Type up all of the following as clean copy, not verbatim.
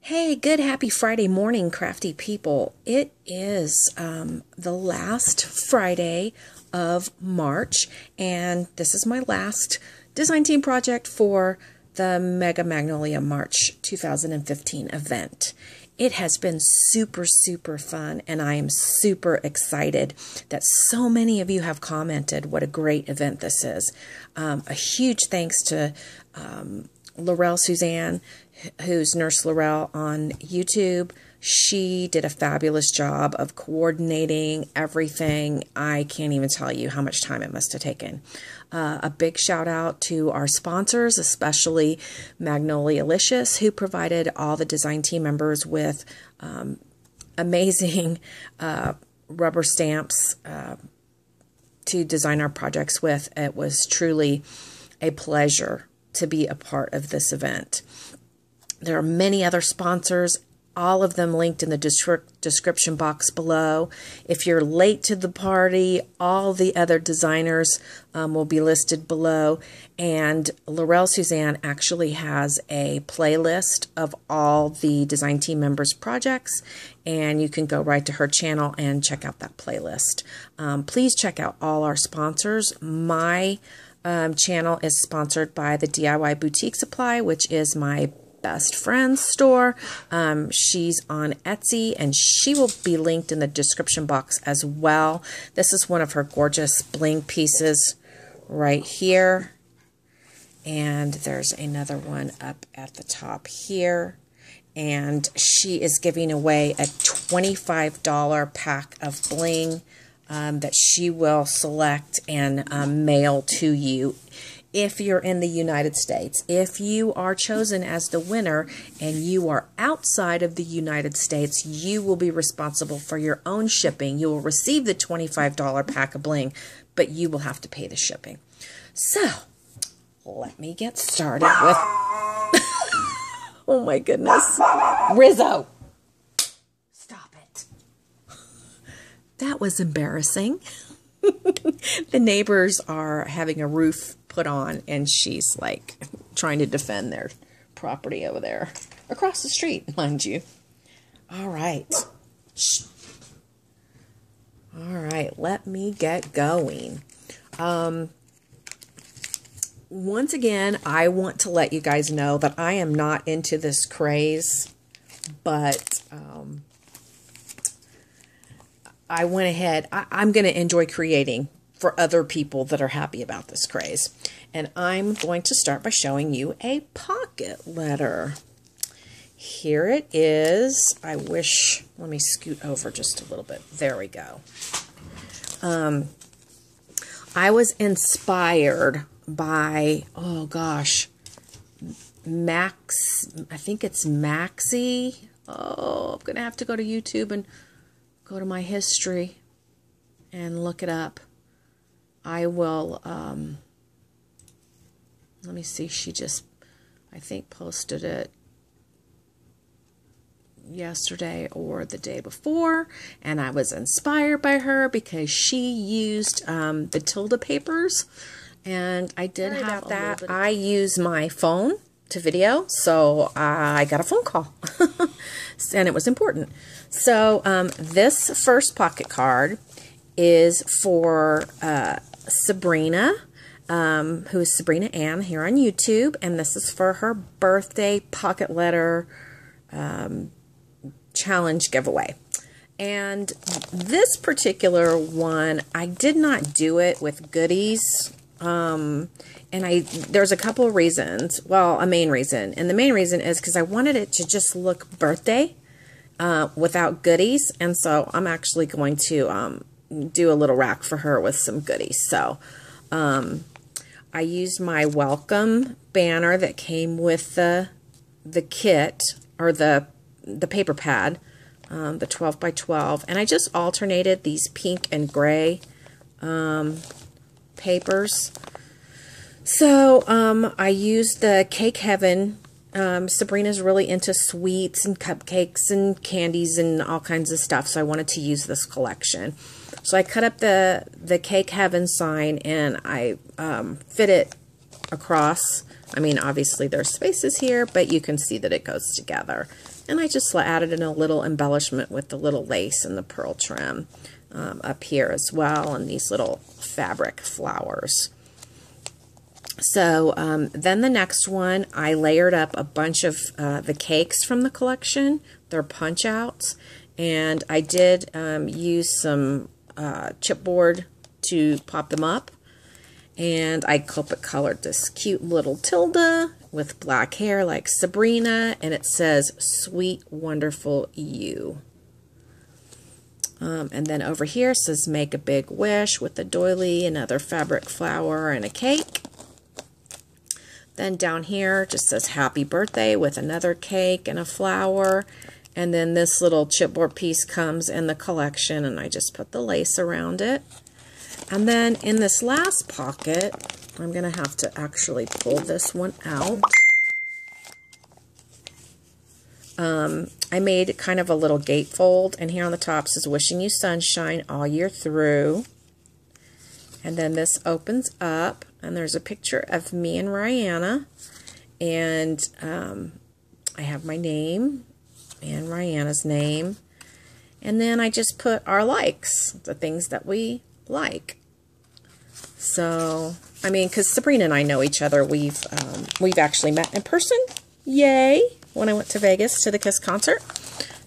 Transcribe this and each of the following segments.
Hey, good happy Friday morning, crafty people. It is the last Friday of March, and this is my last design team project for the Mega Magnolia March 2015 event. It has been super, super fun, and I am super excited that so many of you have commented what a great event this is. A huge thanks to Larelle-Susanne, who's Nurse Larelle on YouTube. She did a fabulous job of coordinating everything. I can't even tell you how much time it must have taken. A big shout out to our sponsors, especially Magnolia Licious, who provided all the design team members with amazing rubber stamps to design our projects with. It was truly a pleasure to be a part of this event. There are many other sponsors, all of them linked in the description box below. If you're late to the party, all the other designers will be listed below. And Larelle-Susanne actually has a playlist of all the design team members' projects, and you can go right to her channel and check out that playlist. Please check out all our sponsors. My channel is sponsored by the DIY Boutique Supply, which is my best friend's store. She's on Etsy, and she will be linked in the description box as well. This is one of her gorgeous bling pieces right here, and there's another one up at the top here, and she is giving away a $25 pack of bling that she will select and mail to you if you're in the United States. If you are chosen as the winner and you are outside of the United States, you will be responsible for your own shipping. You will receive the $25 pack of bling, but you will have to pay the shipping. So, let me get started with... Oh my goodness. Rizzo! Stop it. That was embarrassing. The neighbors are having a roof put on, and she's like trying to defend their property over there across the street, mind you. All right. Shh. All right, let me get going. Once again, I want to let you guys know that I am not into this craze, but I went ahead. I'm going to enjoy creating for other people that are happy about this craze. And I'm going to start by showing you a pocket letter. Here it is. I wish, let me scoot over just a little bit. There we go. I was inspired by, oh gosh, I think it's Maxie. Oh, I'm going to have to go to YouTube and go to my history and look it up. I will, let me see, she just, I think, posted it yesterday or the day before, and I was inspired by her because she used the Tilda papers, and I did have that. I use my phone to video, so I got a phone call, and it was important. So this first pocket card is for Sabrina, who is Sabrina Ann here on YouTube, and this is for her birthday pocket letter challenge giveaway. And this particular one, I did not do it with goodies, and there's a couple of reasons. Well, a main reason, and the main reason is because I wanted it to just look birthday without goodies, and so I'm actually going to do a little rack for her with some goodies. So I used my welcome banner that came with the kit, or the paper pad, the 12 by 12, and I just alternated these pink and gray papers. So I used the Cake Heaven. Sabrina's really into sweets and cupcakes and candies and all kinds of stuff, so I wanted to use this collection. So I cut up the Cake Heaven sign, and I fit it across. I mean, obviously there's spaces here, but you can see that it goes together. And I just added in a little embellishment with the little lace and the pearl trim up here as well, and these little fabric flowers. So then the next one, I layered up a bunch of the cakes from the collection. They're punch outs, and I did use some chipboard to pop them up, and I Copic colored this cute little Tilda with black hair like Sabrina, and it says "Sweet Wonderful You." And then over here it says "Make a Big Wish" with a doily, another fabric flower, and a cake. Then down here just says "Happy Birthday" with another cake and a flower. And then this little chipboard piece comes in the collection, and I just put the lace around it. And then in this last pocket, I'm going to have to actually pull this one out. I made kind of a little gatefold, and here on the top says "Wishing you sunshine all year through." And then this opens up, and there's a picture of me and Rihanna, and I have my name and Rihanna's name, and then I just put our likes, the things that we like. So, I mean, because Sabrina and I know each other, we've actually met in person, yay, when I went to Vegas to the Kiss concert.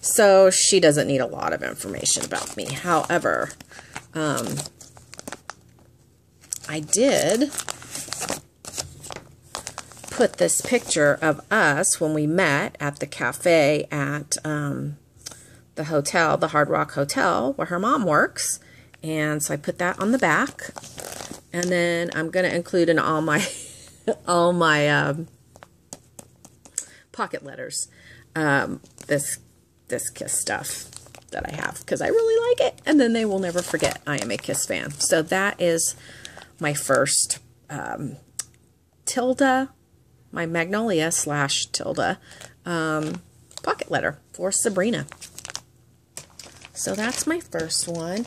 So she doesn't need a lot of information about me. However, I did put this picture of us when we met at the cafe at the hotel, the Hard Rock Hotel, where her mom works. And so I put that on the back. And then I'm going to include in all my pocket letters this Kiss stuff that I have, because I really like it. And then they will never forget I am a Kiss fan. So that is my first Tilda, my Magnolia / Tilda pocket letter for Sabrina. So that's my first one.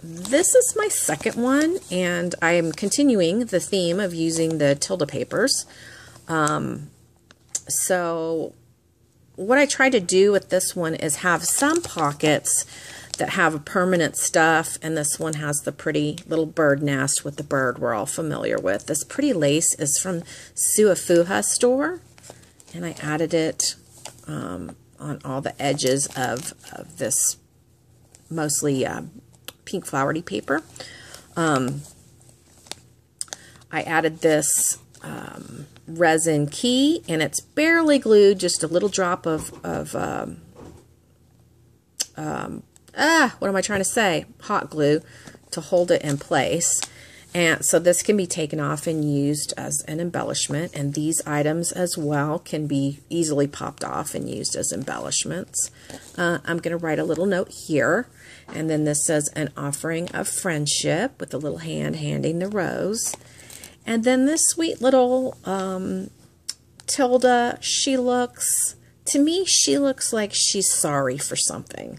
This is my second one, and I am continuing the theme of using the Tilda papers. So what I try to do with this one is have some pockets that have a permanent stuff, and this one has the pretty little bird nest with the bird we're all familiar with. This pretty lace is from Suafuha store, and I added it on all the edges of this mostly pink flowery paper. I added this resin key, and it's barely glued, just a little drop of what am I trying to say? Hot glue to hold it in place. And so this can be taken off and used as an embellishment, and these items as well can be easily popped off and used as embellishments. I'm going to write a little note here, and then this says "An offering of friendship" with a little hand handing the rose. And then this sweet little Tilda, to me, she looks like she's sorry for something.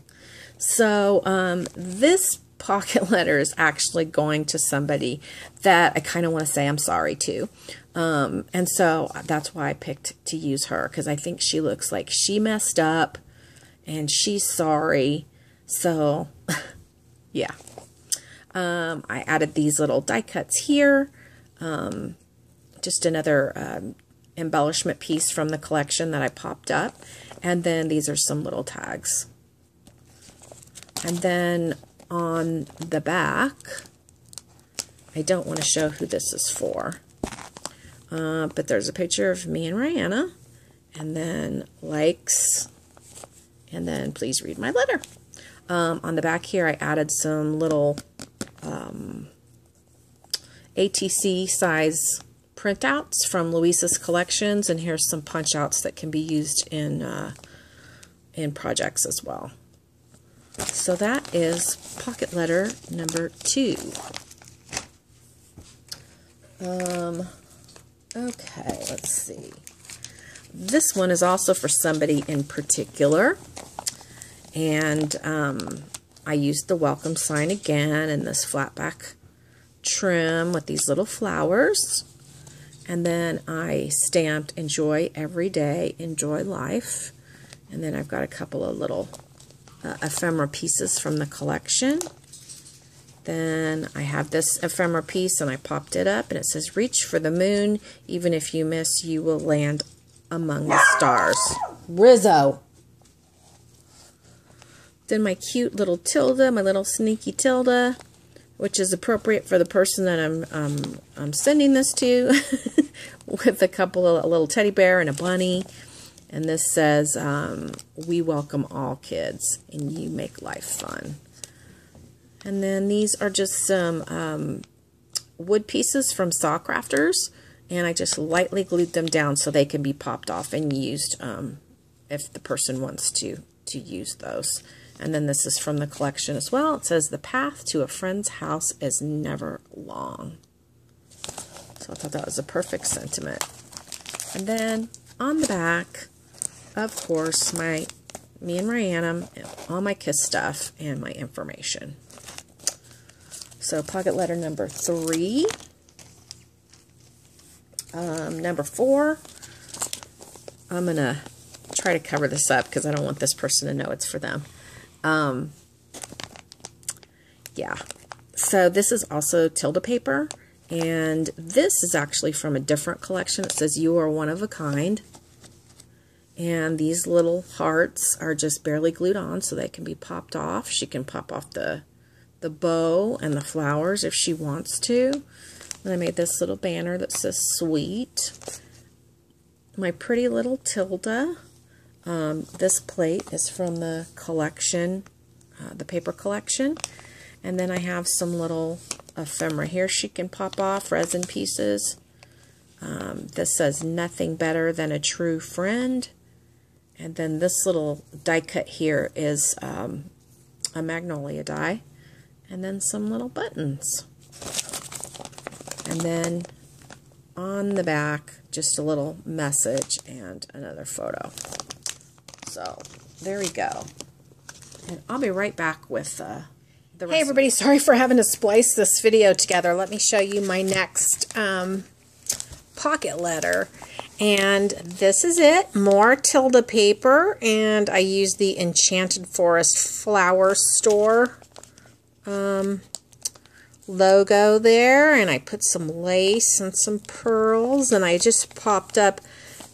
So this pocket letter is actually going to somebody that I kind of want to say I'm sorry to. And so that's why I picked to use her, because I think she looks like she messed up and she's sorry. So yeah. I added these little die cuts here. Just another embellishment piece from the collection that I popped up. And then these are some little tags. And then on the back, I don't want to show who this is for, but there's a picture of me and Rihanna, and then likes, and then please read my letter. On the back here, I added some little ATC size printouts from Louisa's collections, and here's some punch outs that can be used in projects as well. So that is pocket letter number 2. Okay, let's see. This one is also for somebody in particular, and I used the welcome sign again in this flat back trim with these little flowers, and then I stamped "Enjoy every day, enjoy life," And then I've got a couple of little ephemera pieces from the collection. Then I have this ephemera piece, and I popped it up, and it says, reach for the moon. Even if you miss, you will land among the stars. Rizzo. Then my cute little Tilda, my little sneaky Tilda, which is appropriate for the person that I'm sending this to, with a couple of a little teddy bear and a bunny. And this says, we welcome all kids, and you make life fun. And then these are just some wood pieces from Saw Crafters, and I just lightly glued them down so they can be popped off and used if the person wants to use those. And then this is from the collection as well. It says, the path to a friend's house is never long. So I thought that was a perfect sentiment. And then on the back, of course, me and Rhiannon, all my Kiss stuff, and my information. So pocket letter number 3. Number 4. I'm going to try to cover this up because I don't want this person to know it's for them. Yeah. So this is also Tilda paper. And this is actually from a different collection. It says, you are one of a kind. And these little hearts are just barely glued on so they can be popped off. She can pop off the bow and the flowers if she wants to. And I made this little banner that says sweet. My pretty little Tilda. This plate is from the collection, the paper collection. And then I have some little ephemera here she can pop off, resin pieces. This says nothing better than a true friend. And then this little die cut here is a Magnolia die. And then some little buttons. And then on the back, just a little message and another photo. So there we go. And I'll be right back with the rest. Hey everybody, sorry for having to splice this video together. Let me show you my next pocket letter. And this is it. More Tilda paper. And I used the Enchanted Forest Flower Store logo there, and I put some lace and some pearls, and I just popped up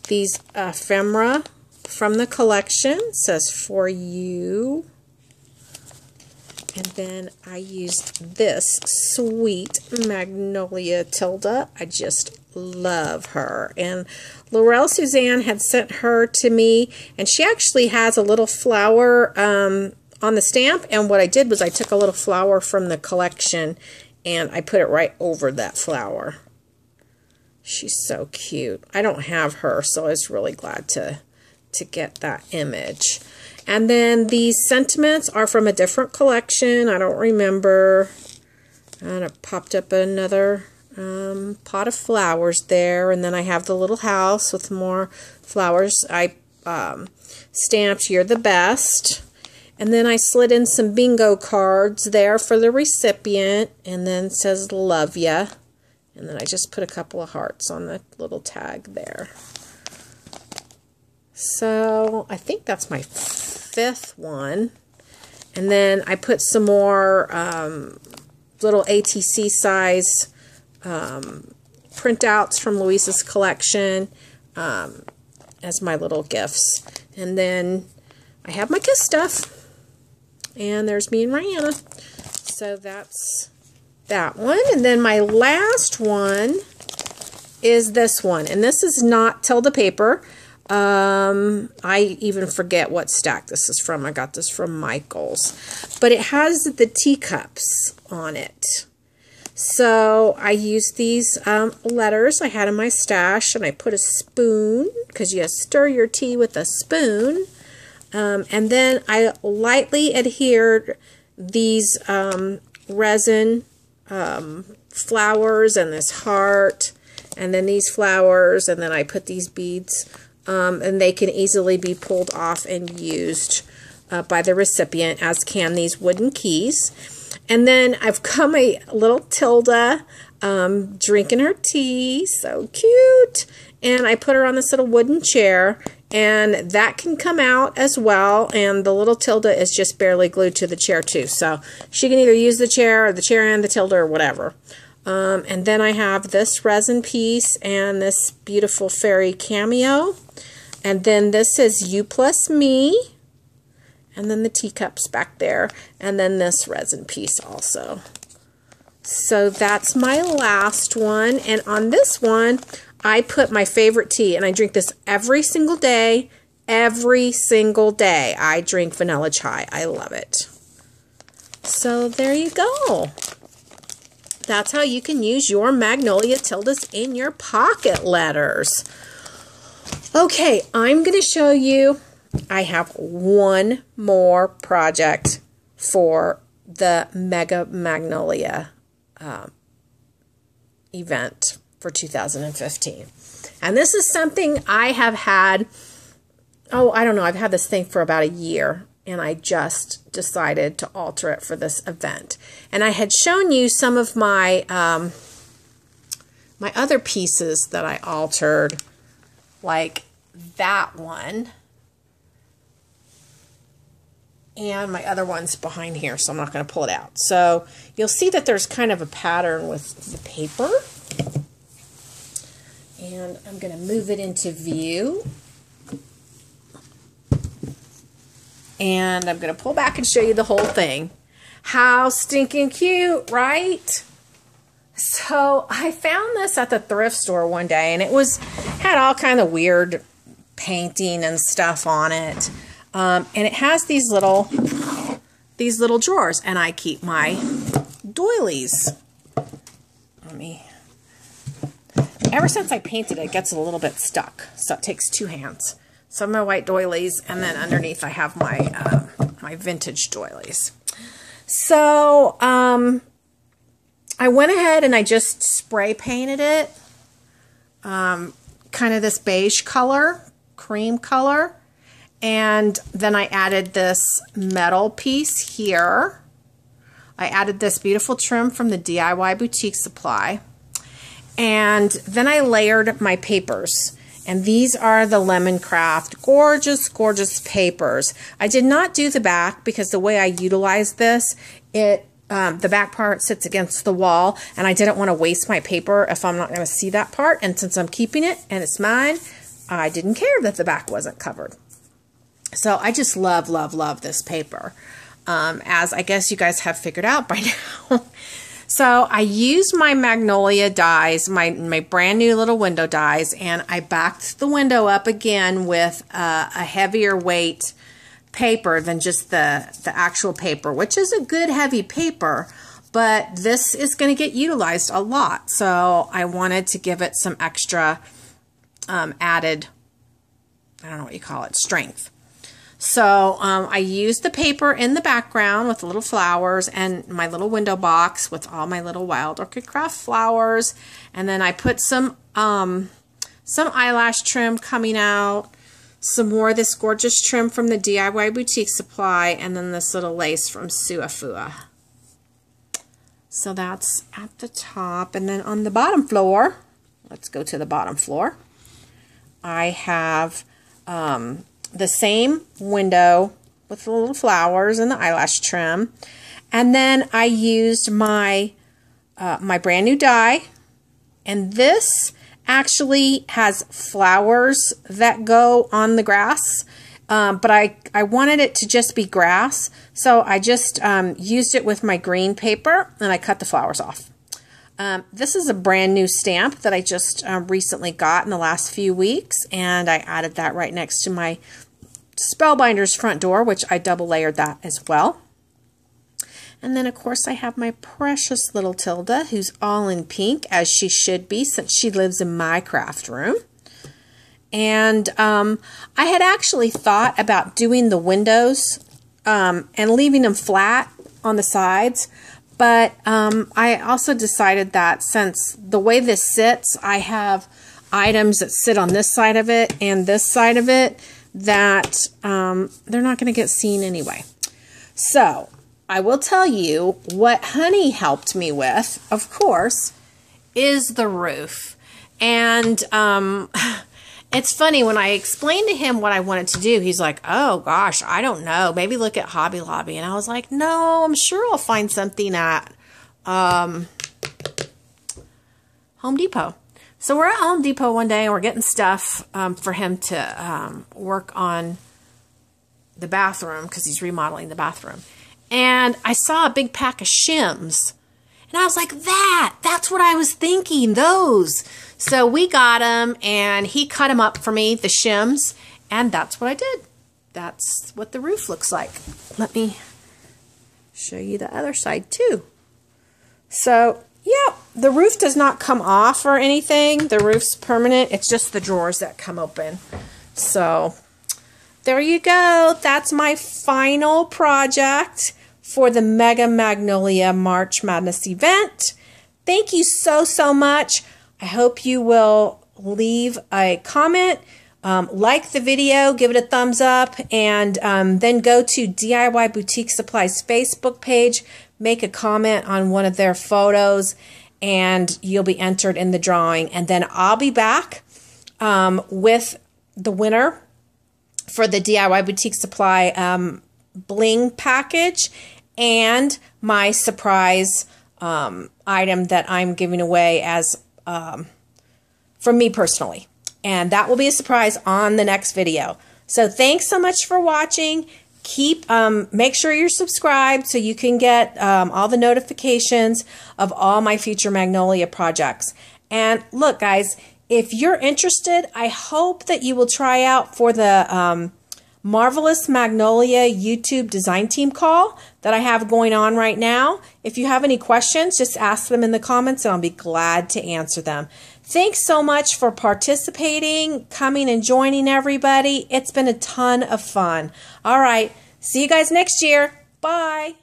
these ephemera from the collection. It says for you. And then I used this sweet Magnolia Tilda. I just love her. And Larelle-Susanne had sent her to me, and she actually has a little flower on the stamp, and what I did was I took a little flower from the collection and I put it right over that flower. She's so cute. I don't have her, so I was really glad to get that image. And then these sentiments are from a different collection. I don't remember. And I popped up another pot of flowers there, and then I have the little house with more flowers. I stamped "You're the Best." And then I slid in some bingo cards there for the recipient. And then it says, love ya. And then I just put a couple of hearts on the little tag there. So I think that's my 5th one. And then I put some more little ATC size printouts from Louisa's collection as my little gifts. And then I have my Kiss stuff. And there's me and Rihanna. So that's that one. And then my last one is this one. And this is not Tilda paper. I even forget what stack this is from. I got this from Michael's. But it has the teacups on it. So I used these letters I had in my stash. And I put a spoon, because you stir your tea with a spoon. And then I lightly adhered these resin flowers and this heart, and then these flowers, and then I put these beads, and they can easily be pulled off and used by the recipient, as can these wooden keys. And then I've got my little Tilda drinking her tea. So cute. And I put her on this little wooden chair, and that can come out as well. And the little Tilda is just barely glued to the chair too. So she can either use the chair or the chair and the Tilda or whatever. And then I have this resin piece and this beautiful fairy cameo. And then this is You Plus Me. And then the teacups back there. And then this resin piece also. So that's my last one. And on this one, I put my favorite tea. And I drink this every single day. Every single day I drink vanilla chai. I love it. So there you go. That's how you can use your Magnolia Tildas in your pocket letters. Okay, I'm going to show you. I have one more project for the Mega Magnolia event for 2015. And this is something I have had, I don't know, I've had this thing for about a year, and I just decided to alter it for this event. And I had shown you some of my my other pieces that I altered, like that one. And my other one's behind here, so I'm not going to pull it out. So you'll see that there's kind of a pattern with the paper. And I'm going to move it into view. And I'm going to pull back and show you the whole thing. How stinking cute, right? So I found this at the thrift store one day, and it had all kind of weird painting and stuff on it. And it has these little drawers, and I keep my doilies. Ever since I painted it, it gets a little bit stuck, so it takes two hands. Some of my white doilies, and then underneath I have my my vintage doilies. So I went ahead and I just spray painted it, kind of this beige color, cream color. And then I added this metal piece here. I added this beautiful trim from the DIY Boutique Supply. And then I layered my papers. And these are the Lemon Craft. Gorgeous, gorgeous papers. I did not do the back because the way I utilized this, the back part sits against the wall. And I didn't want to waste my paper if I'm not going to see that part. And since I'm keeping it and it's mine, I didn't care that the back wasn't covered. So I just love, love, love this paper, as I guess you guys have figured out by now. So I used my Magnolia dies, my brand new little window dies, and I backed the window up again with a heavier weight paper than just the actual paper, which is a good heavy paper, but this is going to get utilized a lot. So I wanted to give it some extra added, I don't know what you call it, strength. So I used the paper in the background with the little flowers and my little window box with all my little Wild Orchid Craft flowers. And then I put some eyelash trim coming out, some more of this gorgeous trim from the DIY Boutique Supply, and then this little lace from Suafua. So that's at the top. And then on the bottom floor, let's go to the bottom floor, I have the same window with the little flowers and the eyelash trim. And then I used my my brand new die, and this actually has flowers that go on the grass, but I wanted it to just be grass, so I just used it with my green paper and I cut the flowers off. This is a brand new stamp that I just recently got in the last few weeks, and I added that right next to my Spellbinder's front door, which I double layered that as well. And then of course I have my precious little Tilda, who's all in pink, as she should be since she lives in my craft room. And I had actually thought about doing the windows and leaving them flat on the sides, but I also decided that since the way this sits, I have items that sit on this side of it and this side of it, that they're not going to get seen anyway. So I will tell you what Honey helped me with, of course, is the roof. And it's funny, when I explained to him what I wanted to do, he's like, oh gosh, I don't know. Maybe look at Hobby Lobby. And I was like, no, I'm sure I'll find something at Home Depot. So we're at Home Depot one day and we're getting stuff for him to work on the bathroom because he's remodeling the bathroom. And I saw a big pack of shims. And I was like, that's what I was thinking, those. So we got them, and he cut them up for me, the shims, and that's what I did. That's what the roof looks like. Let me show you the other side, too. So, yeah, the roof does not come off or anything. The roof's permanent. It's just the drawers that come open. So, there you go. That's my final project for the Mega Magnolia March Madness event. Thank you so, so much. I hope you will leave a comment, like the video, give it a thumbs up, and then go to DIY Boutique Supplies Facebook page, make a comment on one of their photos, and you'll be entered in the drawing. And then I'll be back with the winner for the DIY Boutique Supply bling package and my surprise item that I'm giving away as from me personally. And that will be a surprise on the next video. So thanks so much for watching. Make sure you're subscribed so you can get all the notifications of all my future Magnolia projects. And look, guys, if you're interested, I hope that you will try out for the Marvelous Magnolia YouTube design team call that I have going on right now. If you have any questions, just ask them in the comments and I'll be glad to answer them. Thanks so much for participating, coming and joining everybody. It's been a ton of fun. All right, see you guys next year. Bye.